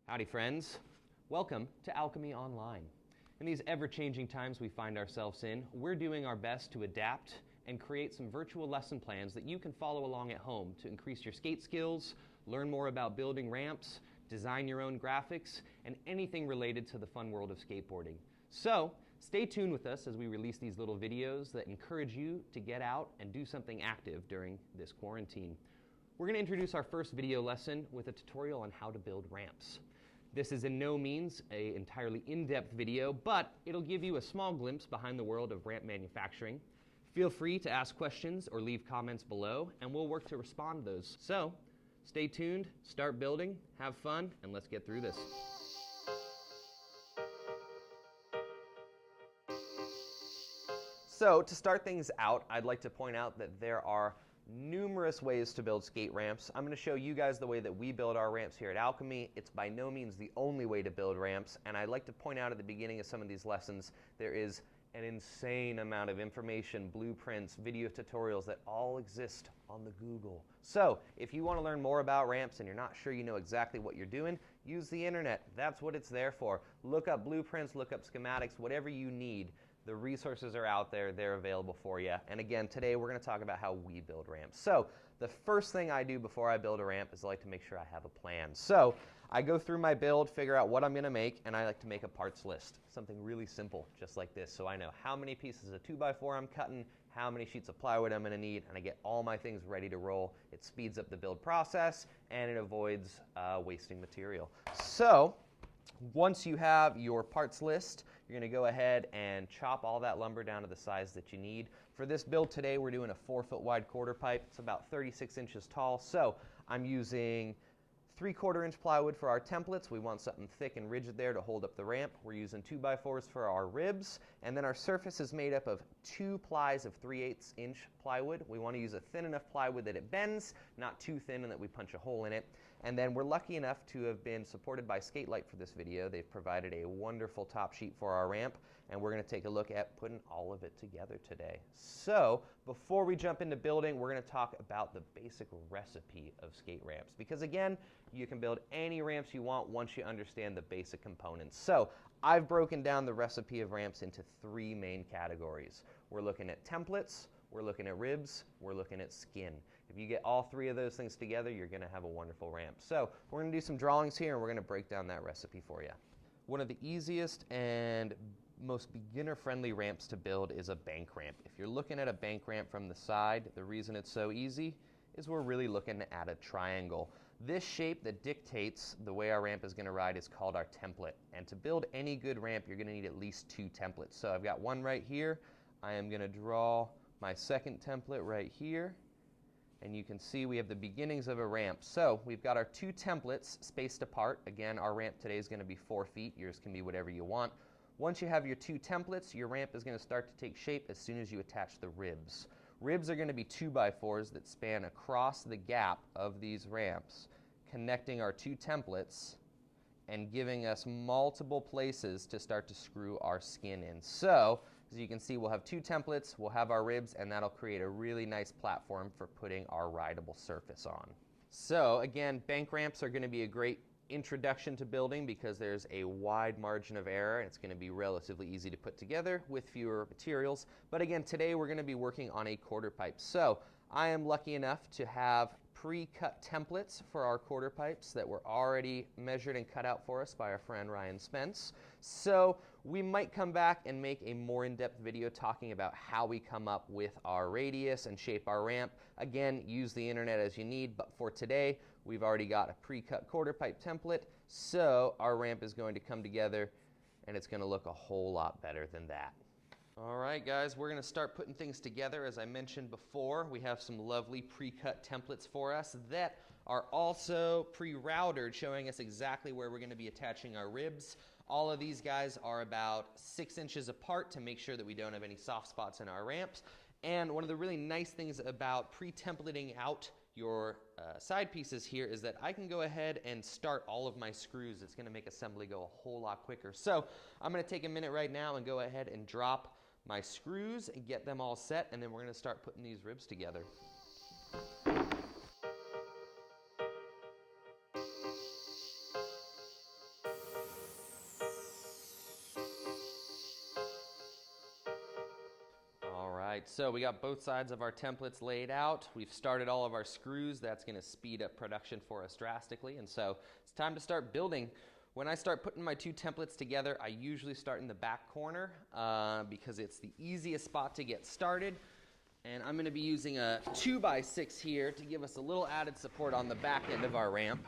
Howdy friends, welcome to Alchemy Online. In these ever-changing times we find ourselves in, we're doing our best to adapt and create some virtual lesson plans that you can follow along at home to increase your skate skills, learn more about building ramps, design your own graphics, and anything related to the fun world of skateboarding. So, stay tuned with us as we release these little videos that encourage you to get out and do something active during this quarantine. We're going to introduce our first video lesson with a tutorial on how to build ramps. This is in no means an entirely in-depth video, but it'll give you a small glimpse behind the world of ramp manufacturing. Feel free to ask questions or leave comments below, and we'll work to respond to those. So, stay tuned, start building, have fun, and let's get through this. So, to start things out, I'd like to point out that there are numerous ways to build skate ramps. I'm going to show you guys the way that we build our ramps here at Alchemy. It's by no means the only way to build ramps, and I'd like to point out at the beginning of some of these lessons, there is an insane amount of information, blueprints, video tutorials that all exist on the Google. So if you want to learn more about ramps and you're not sure you know exactly what you're doing, use the internet. That's what it's there for. Look up blueprints, look up schematics, whatever you need. The resources are out there, they're available for you. And again, today we're going to talk about how we build ramps. So the first thing I do before I build a ramp is I like to make sure I have a plan. So I go through my build, figure out what I'm going to make, and I like to make a parts list. Something really simple, just like this. So I know how many pieces of 2x4 I'm cutting, how many sheets of plywood I'm going to need, and I get all my things ready to roll. It speeds up the build process, and it avoids wasting material. So once you have your parts list, you're going to go ahead and chop all that lumber down to the size that you need. For this build today, we're doing a 4-foot wide quarter pipe. It's about 36 inches tall. So I'm using 3/4 inch plywood for our templates. We want something thick and rigid there to hold up the ramp. We're using 2x4s for our ribs. And then our surface is made up of 2 plies of 3/8 inch plywood. We want to use a thin enough plywood that it bends, not too thin and that we punch a hole in it. And then we're lucky enough to have been supported by Skatelight for this video. They've provided a wonderful top sheet for our ramp, and we're going to take a look at putting all of it together today. So before we jump into building, we're going to talk about the basic recipe of skate ramps, because again, you can build any ramps you want once you understand the basic components. So I've broken down the recipe of ramps into 3 main categories. We're looking at templates, we're looking at ribs, we're looking at skin. If you get all 3 of those things together, you're going to have a wonderful ramp. So we're going to do some drawings here, and we're going to break down that recipe for you. One of the easiest and most beginner-friendly ramps to build is a bank ramp. If you're looking at a bank ramp from the side, the reason it's so easy is we're really looking at a triangle. This shape that dictates the way our ramp is going to ride is called our template. And to build any good ramp, you're going to need at least 2 templates. So I've got one right here. I am going to draw my second template right here. And you can see we have the beginnings of a ramp. So we've got our 2 templates spaced apart. Again, our ramp today is going to be 4 feet. Yours can be whatever you want. Once you have your 2 templates, your ramp is going to start to take shape as soon as you attach the ribs. Ribs are going to be 2x4s that span across the gap of these ramps, connecting our 2 templates and giving us multiple places to start to screw our skin in. So, as you can see, we'll have 2 templates, we'll have our ribs, and that'll create a really nice platform for putting our rideable surface on. So, again, bank ramps are going to be a great introduction to building because there's a wide margin of error. It's going to be relatively easy to put together with fewer materials. But again, today we're going to be working on a quarter pipe. So I am lucky enough to have pre-cut templates for our quarter pipes that were already measured and cut out for us by our friend Ryan Spence. So we might come back and make a more in-depth video talking about how we come up with our radius and shape our ramp. Again, use the internet as you need, but for today, we've already got a pre-cut quarter pipe template, so our ramp is going to come together and it's going to look a whole lot better than that. All right, guys, we're going to start putting things together. As I mentioned before, we have some lovely pre-cut templates for us that are also pre-routed, showing us exactly where we're going to be attaching our ribs. All of these guys are about 6 inches apart to make sure that we don't have any soft spots in our ramps. And one of the really nice things about pre-templating out your side pieces here is that I can go ahead and start all of my screws. It's going to make assembly go a whole lot quicker. So I'm going to take a minute right now and go ahead and drop my screws and get them all set, and then we're going to start putting these ribs together. right, so we got both sides of our templates laid out. We've started all of our screws. That's going to speed up production for us drastically, and so it's time to start building. When I start putting my two templates together, I usually start in the back corner because it's the easiest spot to get started. And I'm going to be using a 2x6 here to give us a little added support on the back end of our ramp.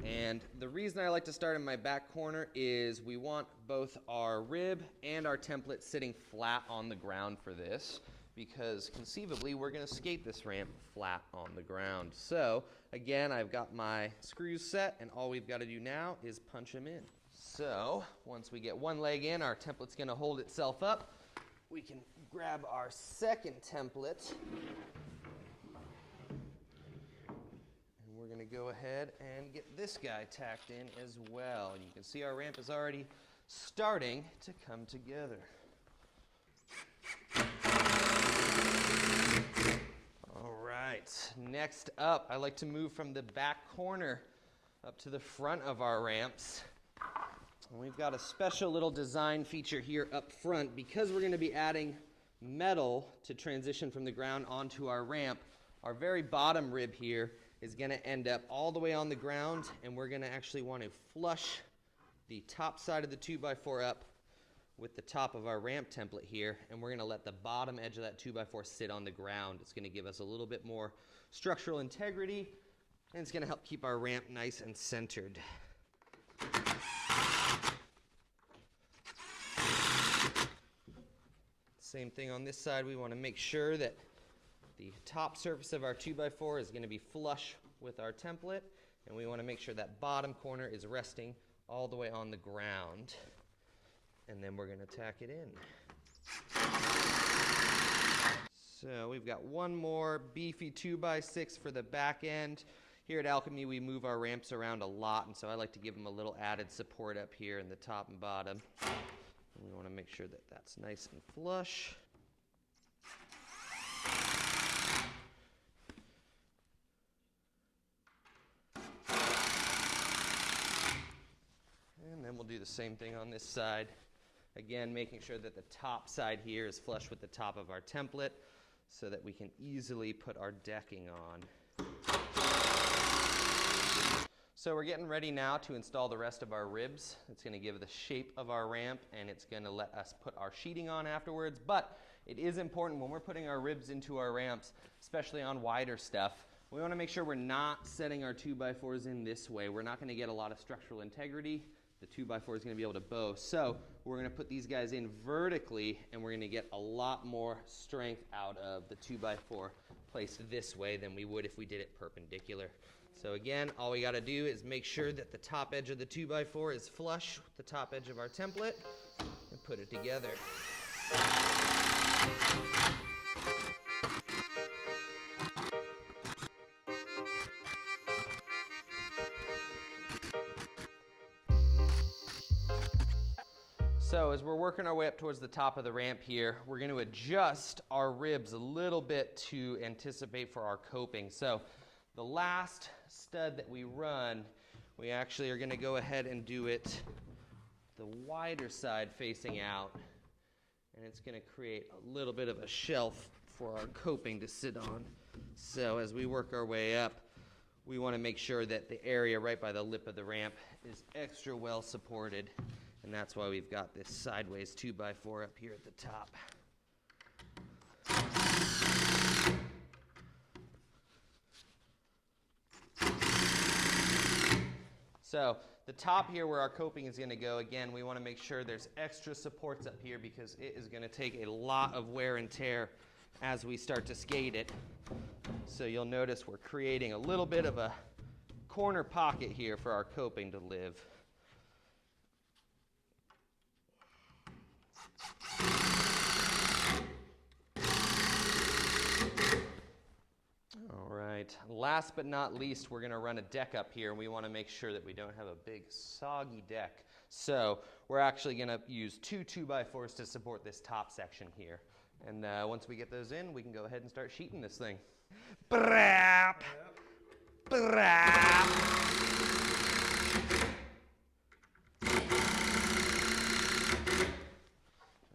And the reason I like to start in my back corner is we want both our rib and our template sitting flat on the ground for this, because conceivably we're going to skate this ramp flat on the ground. So again, I've got my screws set, and all we've got to do now is punch them in. So once we get one leg in, our template's going to hold itself up. We can grab our second template, and we're going to go ahead and get this guy tacked in as well. And you can see our ramp is already starting to come together. All right, next up, I like to move from the back corner up to the front of our ramps. And we've got a special little design feature here up front. Because we're going to be adding metal to transition from the ground onto our ramp, our very bottom rib here is going to end up all the way on the ground, and we're going to actually want to flush the top side of the 2x4 up with the top of our ramp template here, and we're going to let the bottom edge of that 2x4 sit on the ground. It's going to give us a little bit more structural integrity, and it's going to help keep our ramp nice and centered. Same thing on this side. We want to make sure that the top surface of our 2x4 is going to be flush with our template, and we want to make sure that bottom corner is resting all the way on the ground. And then we're going to tack it in. So we've got one more beefy 2x6 for the back end. Here at Alchemy, we move our ramps around a lot, and so I like to give them a little added support up here in the top and bottom. And we want to make sure that that's nice and flush. And then we'll do the same thing on this side. Again, making sure that the top side here is flush with the top of our template so that we can easily put our decking on. So we're getting ready now to install the rest of our ribs. It's going to give the shape of our ramp, and it's going to let us put our sheeting on afterwards. But it is important when we're putting our ribs into our ramps, especially on wider stuff, we want to make sure we're not setting our 2x4s in this way. We're not going to get a lot of structural integrity. The 2x4 is going to be able to bow. So we're going to put these guys in vertically, and we're going to get a lot more strength out of the 2x4 placed this way than we would if we did it perpendicular. So again, all we got to do is make sure that the top edge of the 2x4 is flush with the top edge of our template and put it together. So as we're working our way up towards the top of the ramp here, we're going to adjust our ribs a little bit to anticipate for our coping. So the last stud that we run, we actually are going to go ahead and do it the wider side facing out, and it's going to create a little bit of a shelf for our coping to sit on. So as we work our way up, we want to make sure that the area right by the lip of the ramp is extra well supported, and that's why we've got this sideways 2x4 up here at the top. So the top here where our coping is going to go, again, we want to make sure there's extra supports up here because it is going to take a lot of wear and tear as we start to skate it. So you'll notice we're creating a little bit of a corner pocket here for our coping to live. All right, last but not least, we're going to run a deck up here, and we want to make sure that we don't have a big soggy deck. So we're actually going to use two 2x4s to support this top section here. And once we get those in, we can go ahead and start sheeting this thing. Brap! Brap!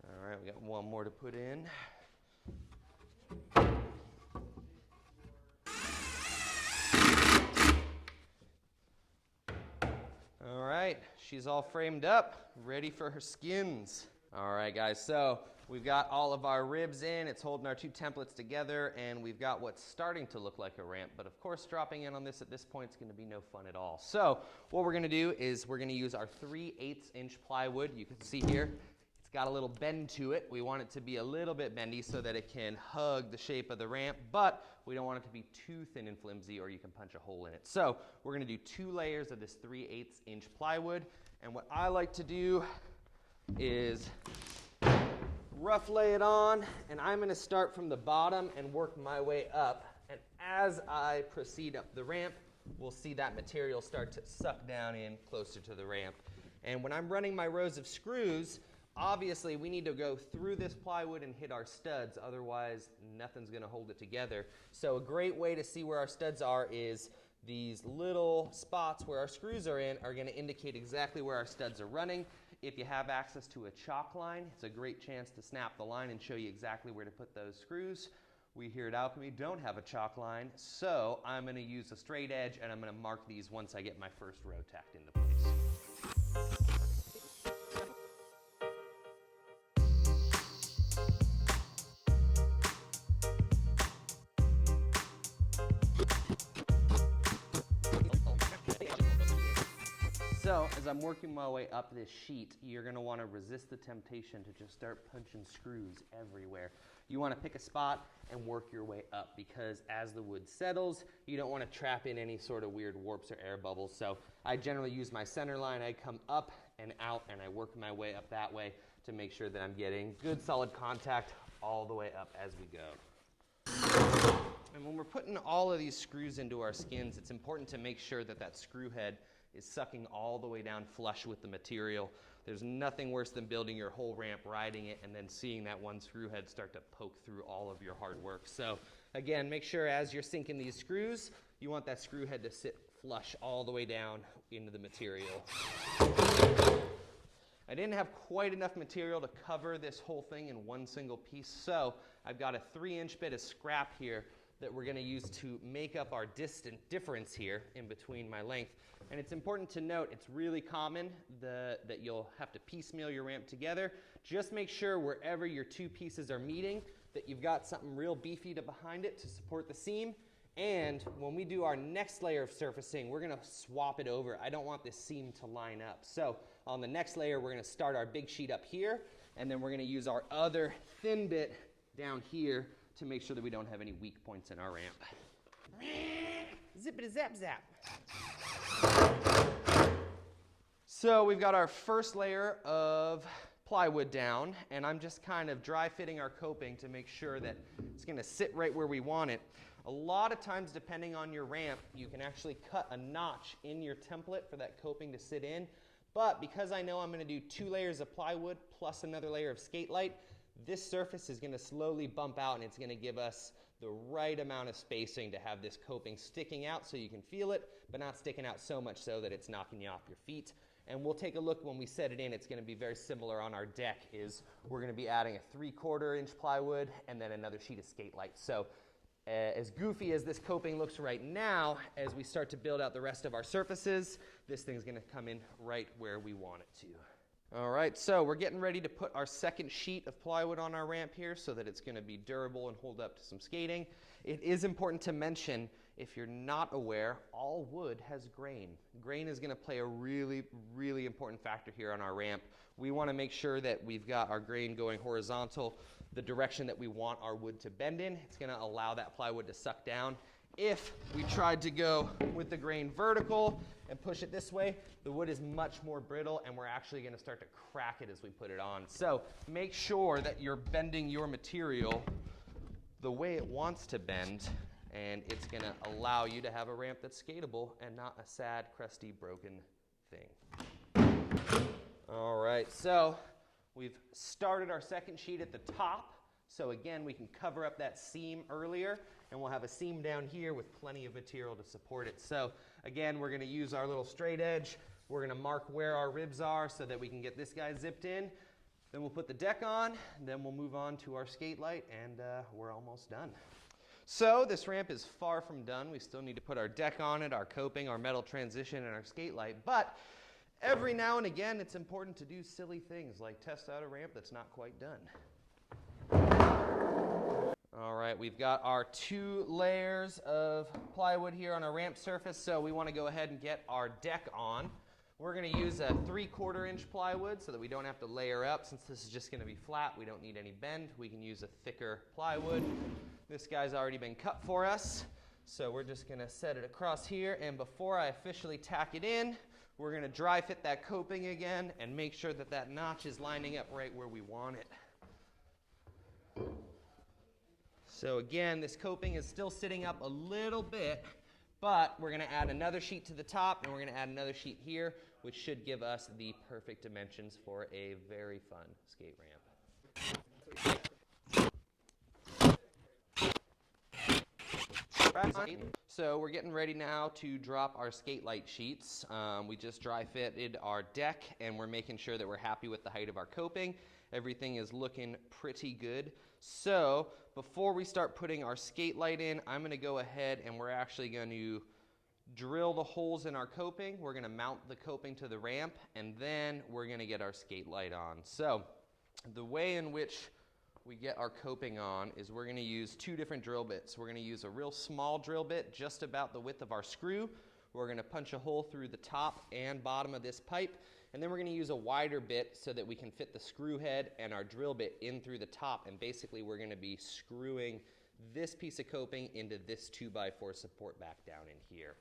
All right, we got one more to put in. right, she's all framed up, ready for her skins. All right, guys, so we've got all of our ribs in, it's holding our two templates together, and we've got what's starting to look like a ramp, but of course dropping in on this at this point is going to be no fun at all. So what we're going to do is we're going to use our 3/8 inch plywood. You can see here, it's got a little bend to it. We want it to be a little bit bendy so that it can hug the shape of the ramp, but we don't want it to be too thin and flimsy or you can punch a hole in it. So we're going to do 2 layers of this 3/8 inch plywood, and what I like to do is rough lay it on, and I'm going to start from the bottom and work my way up. And as I proceed up the ramp, we'll see that material start to suck down in closer to the ramp. And when I'm running my rows of screws, obviously we need to go through this plywood and hit our studs, otherwise nothing's going to hold it together. So a great way to see where our studs are is these little spots where our screws are in are going to indicate exactly where our studs are running. If you have access to a chalk line, it's a great chance to snap the line and show you exactly where to put those screws. We here at Alchemy don't have a chalk line, so I'm going to use a straight edge and I'm going to mark these once I get my first row tacked into place. So as I'm working my way up this sheet, you're going to want to resist the temptation to just start punching screws everywhere. You want to pick a spot and work your way up, because as the wood settles, you don't want to trap in any sort of weird warps or air bubbles. So I generally use my center line. I come up and out and I work my way up that way to make sure that I'm getting good solid contact all the way up as we go. And when we're putting all of these screws into our skins, it's important to make sure that that screw head is sucking all the way down flush with the material. There's nothing worse than building your whole ramp, riding it, and then seeing that one screw head start to poke through all of your hard work. So again, make sure as you're sinking these screws, you want that screw head to sit flush all the way down into the material. I didn't have quite enough material to cover this whole thing in one single piece, so I've got a 3-inch bit of scrap here that we're going to use to make up our difference here in between my length. And it's important to note, it's really common that you'll have to piecemeal your ramp together. Just make sure wherever your 2 pieces are meeting that you've got something real beefy behind it to support the seam. And when we do our next layer of surfacing, we're going to swap it over. I don't want this seam to line up. So on the next layer, we're going to start our big sheet up here, and then we're going to use our other thin bit down here to make sure that we don't have any weak points in our ramp. Zippity zap zap. So we've got our first layer of plywood down, and I'm just kind of dry fitting our coping to make sure that it's going to sit right where we want it. A lot of times, depending on your ramp, you can actually cut a notch in your template for that coping to sit in. But because I know I'm going to do 2 layers of plywood plus another layer of skate light, this surface is going to slowly bump out, and it's going to give us the right amount of spacing to have this coping sticking out so you can feel it, but not sticking out so much so that it's knocking you off your feet. And we'll take a look when we set it in. It's going to be very similar on our deck. We're going to be adding a 3/4 inch plywood and then another sheet of skate light. So as goofy as this coping looks right now, as we start to build out the rest of our surfaces, this thing's going to come in right where we want it to. All right, so we're getting ready to put our second sheet of plywood on our ramp here so that it's going to be durable and hold up to some skating. It is important to mention, if you're not aware, all wood has grain. Grain is going to play a really, really important factor here on our ramp. We want to make sure that we've got our grain going horizontal, the direction that we want our wood to bend in. It's going to allow that plywood to suck down. If we tried to go with the grain vertical and push it this way, the wood is much more brittle, and we're actually going to start to crack it as we put it on. So make sure that you're bending your material the way it wants to bend, and it's going to allow you to have a ramp that's skatable and not a sad, crusty, broken thing. All right, so we've started our second sheet at the top. So again, we can cover up that seam earlier, and we'll have a seam down here with plenty of material to support it. So again, we're going to use our little straight edge. We're going to mark where our ribs are so that we can get this guy zipped in. Then we'll put the deck on, then we'll move on to our skate light, and we're almost done. So this ramp is far from done. We still need to put our deck on it, our coping, our metal transition, and our skate light. But Every now and again, it's important to do silly things like test out a ramp that's not quite done. All right, we've got our 2 layers of plywood here on our ramp surface, so we want to go ahead and get our deck on. We're going to use a 3/4 inch plywood so that we don't have to layer up. Since this is just going to be flat, we don't need any bend. We can use a thicker plywood. This guy's already been cut for us, so we're just going to set it across here, and before I officially tack it in, we're going to dry fit that coping again and make sure that that notch is lining up right where we want it. So again, this coping is still sitting up a little bit, but we're going to add another sheet to the top, and we're going to add another sheet here, which should give us the perfect dimensions for a very fun skate ramp. So we're getting ready now to drop our skate light sheets. We just dry fitted our deck, and we're making sure that we're happy with the height of our coping. Everything is looking pretty good. So before we start putting our skate light in, I'm going to go ahead and we're actually going to drill the holes in our coping. We're going to mount the coping to the ramp, and then we're going to get our skate light on. So the way in which we get our coping on is we're going to use 2 different drill bits. We're going to use a real small drill bit just about the width of our screw. We're going to punch a hole through the top and bottom of this pipe, and then we're going to use a wider bit so that we can fit the screw head and our drill bit in through the top, and basically we're going to be screwing this piece of coping into this 2x4 support back down in here.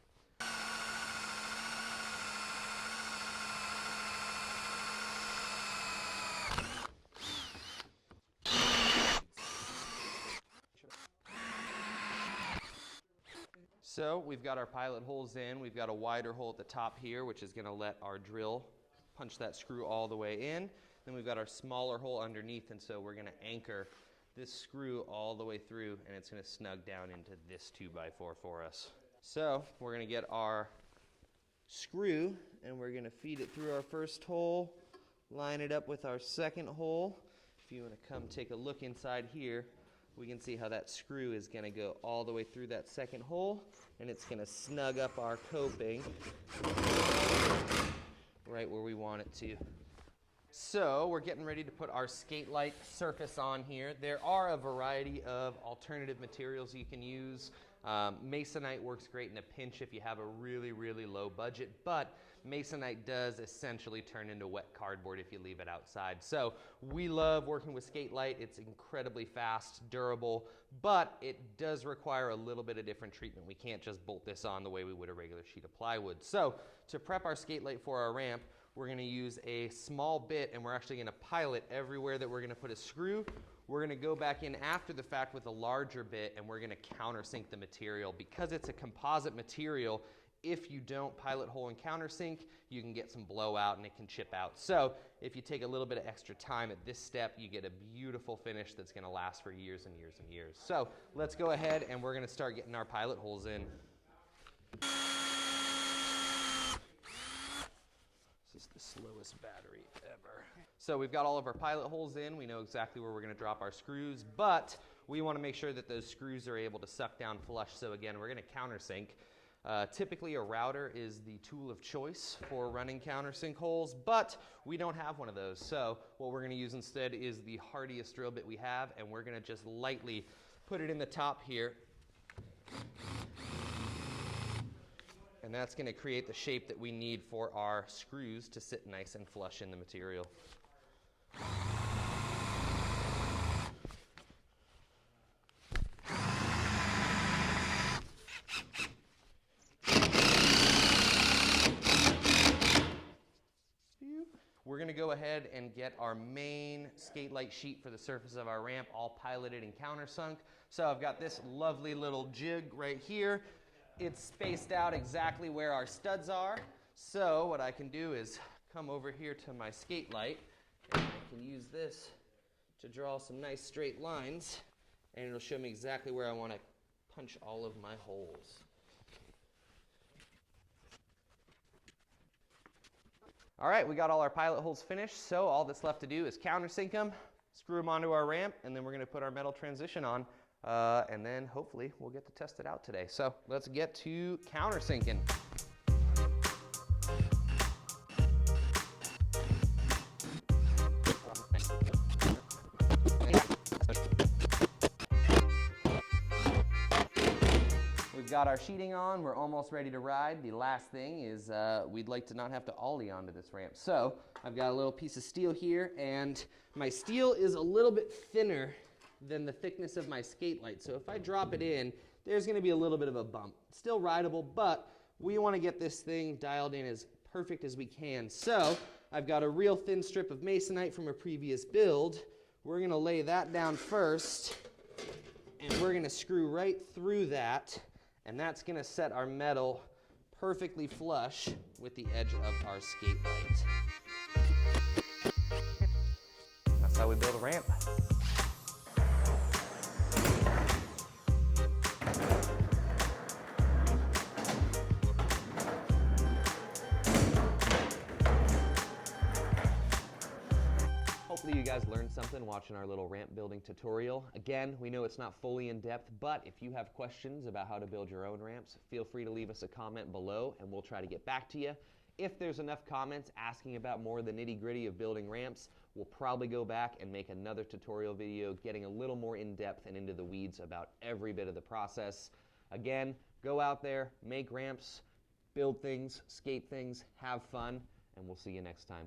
So we've got our pilot holes in. We've got a wider hole at the top here, which is going to let our drill punch that screw all the way in. Then we've got our smaller hole underneath, and so we're going to anchor this screw all the way through, and it's going to snug down into this 2x4 for us. So we're going to get our screw, and we're going to feed it through our first hole, line it up with our second hole. If you want to come take a look inside here, we can see how that screw is going to go all the way through that second hole, and it's going to snug up our coping right where we want it to. So we're getting ready to put our skate light surface on here. There are a variety of alternative materials you can use. Masonite works great in a pinch if you have a really, really low budget, but Masonite does essentially turn into wet cardboard if you leave it outside. So we love working with skate light. It's incredibly fast, durable, but it does require a little bit of different treatment. We can't just bolt this on the way we would a regular sheet of plywood. So to prep our skate light for our ramp, we're going to use a small bit, and we're actually going to pilot everywhere that we're going to put a screw. We're going to go back in after the fact with a larger bit, and we're going to countersink the material. Because it's a composite material, if you don't pilot hole and countersink, you can get some blowout and it can chip out. So if you take a little bit of extra time at this step, you get a beautiful finish that's going to last for years and years and years. So let's go ahead, and we're going to start getting our pilot holes in. This is the slowest battery ever. So we've got all of our pilot holes in. We know exactly where we're going to drop our screws, but we want to make sure that those screws are able to suck down flush. So again, we're going to countersink. Typically a router is the tool of choice for running countersink holes, but we don't have one of those. So what we're going to use instead is the hardiest drill bit we have, and we're going to just lightly put it in the top here. And that's going to create the shape that we need for our screws to sit nice and flush in the material. We're going to go ahead and get our main skate light sheet for the surface of our ramp all piloted and countersunk. So I've got this lovely little jig right here. It's spaced out exactly where our studs are. So what I can do is come over here to my skate light, and I can use this to draw some nice straight lines, and it'll show me exactly where I want to punch all of my holes. All right, we got all our pilot holes finished, so all that's left to do is countersink them, screw them onto our ramp, and then we're going to put our metal transition on, and then hopefully we'll get to test it out today. So let's get to countersinking. got our sheeting on. We're almost ready to ride. The last thing is we'd like to not have to ollie onto this ramp. So I've got a little piece of steel here, and my steel is a little bit thinner than the thickness of my skate light. So if I drop it in, there's going to be a little bit of a bump. Still rideable, but we want to get this thing dialed in as perfect as we can. So I've got a real thin strip of masonite from a previous build. We're going to lay that down first, and we're going to screw right through that, and that's going to set our metal perfectly flush with the edge of our skate light. That's how we build a ramp. Hopefully you guys learned something watching our little ramp building tutorial. Again, we know it's not fully in depth, but if you have questions about how to build your own ramps, feel free to leave us a comment below and we'll try to get back to you. If there's enough comments asking about more of the nitty-gritty of building ramps, we'll probably go back and make another tutorial video getting a little more in depth and into the weeds about every bit of the process. Again, go out there, make ramps, build things, skate things, have fun, and we'll see you next time.